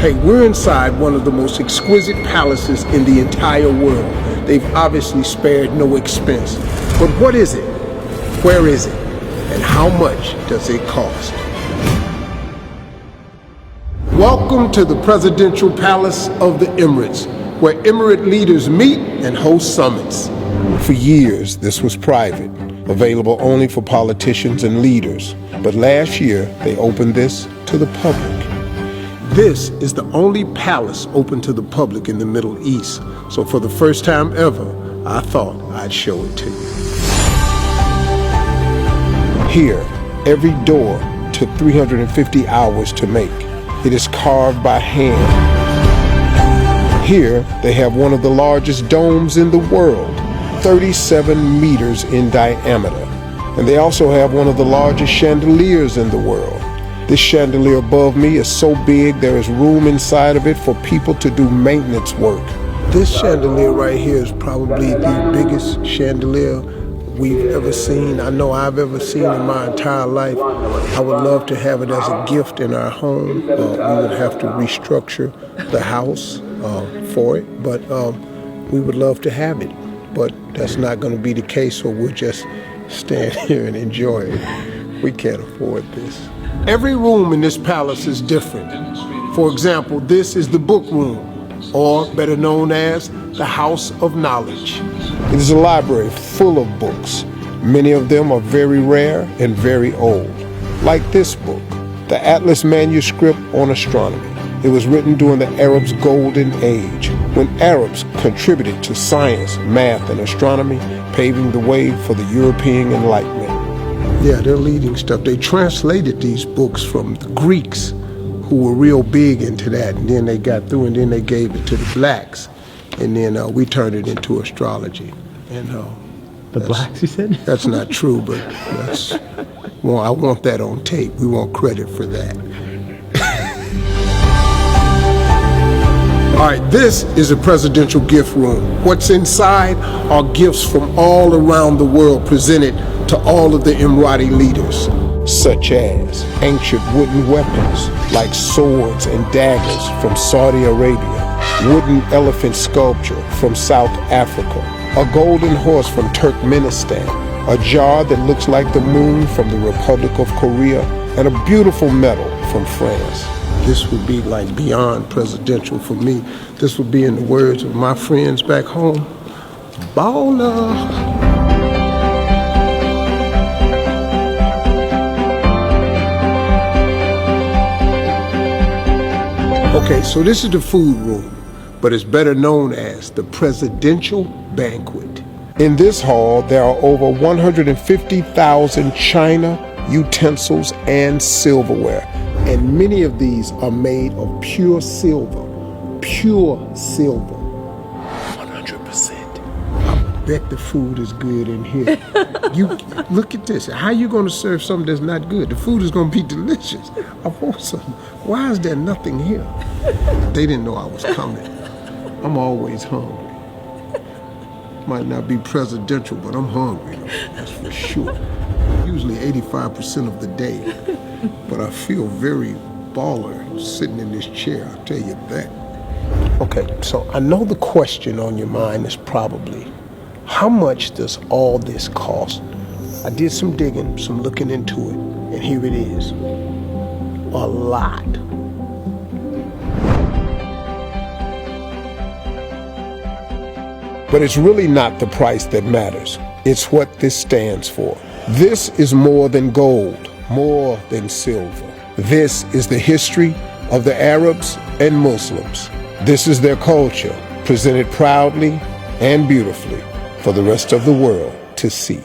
Hey, we're inside one of the most exquisite palaces in the entire world. They've obviously spared no expense. But what is it? Where is it? And how much does it cost? Welcome to the Presidential Palace of the Emirates, where Emirate leaders meet and host summits. For years, this was private, available only for politicians and leaders. But last year, they opened this to the public. This is the only palace open to the public in the Middle East. So for the first time ever, I thought I'd show it to you. Here, every door took 350 hours to make. It is carved by hand. Here, they have one of the largest domes in the world, 37 meters in diameter. And they also have one of the largest chandeliers in the world. This chandelier above me is so big there is room inside of it for people to do maintenance work. This chandelier right here is probably the biggest chandelier we've ever seen. I know I've ever seen in my entire life. I would love to have it as a gift in our home. We would have to restructure the house for it, but we would love to have it. But that's not going to be the case, so we'll just stand here and enjoy it. We can't afford this. Every room in this palace is different. For example, this is the book room, or better known as the House of Knowledge. It is a library full of books. Many of them are very rare and very old. Like this book, the Atlas manuscript on astronomy. It was written during the Arabs' golden age, when Arabs contributed to science, math, and astronomy, paving the way for the European Enlightenment. Yeah, they're leading stuff. They translated these books from the Greeks, who were real big into that, and then they got through, and then they gave it to the blacks, and then we turned it into astrology. And the blacks, you said? That's not true, but that's, well, I want that on tape. We want credit for that. All right, this is a presidential gift room. What's inside are gifts from all around the world presented to all of the Emirati leaders, such as ancient wooden weapons like swords and daggers from Saudi Arabia, wooden elephant sculpture from South Africa, a golden horse from Turkmenistan, a jar that looks like the moon from the Republic of Korea, and a beautiful medal from France. This would be like beyond presidential for me. This would be, in the words of my friends back home, baller. Okay, so this is the food room, but it's better known as the Presidential Banquet. In this hall, there are over 150,000 china, utensils, and silverware. And many of these are made of pure silver. Pure silver. 100%. I bet the food is good in here. You look at this. How you going to serve something that's not good? The food is going to be delicious. I want something. Why is there nothing here? They didn't know I was coming. I'm always hungry. Might not be presidential, but I'm hungry, that's for sure. Usually 85% of the day, but I feel very baller sitting in this chair, I'll tell you that. Okay, so I know the question on your mind is probably, how much does all this cost? I did some digging, some looking into it, and here it is. A lot. But it's really not the price that matters. It's what this stands for. This is more than gold, more than silver. This is the history of the Arabs and Muslims. This is their culture, presented proudly and beautifully for the rest of the world to see.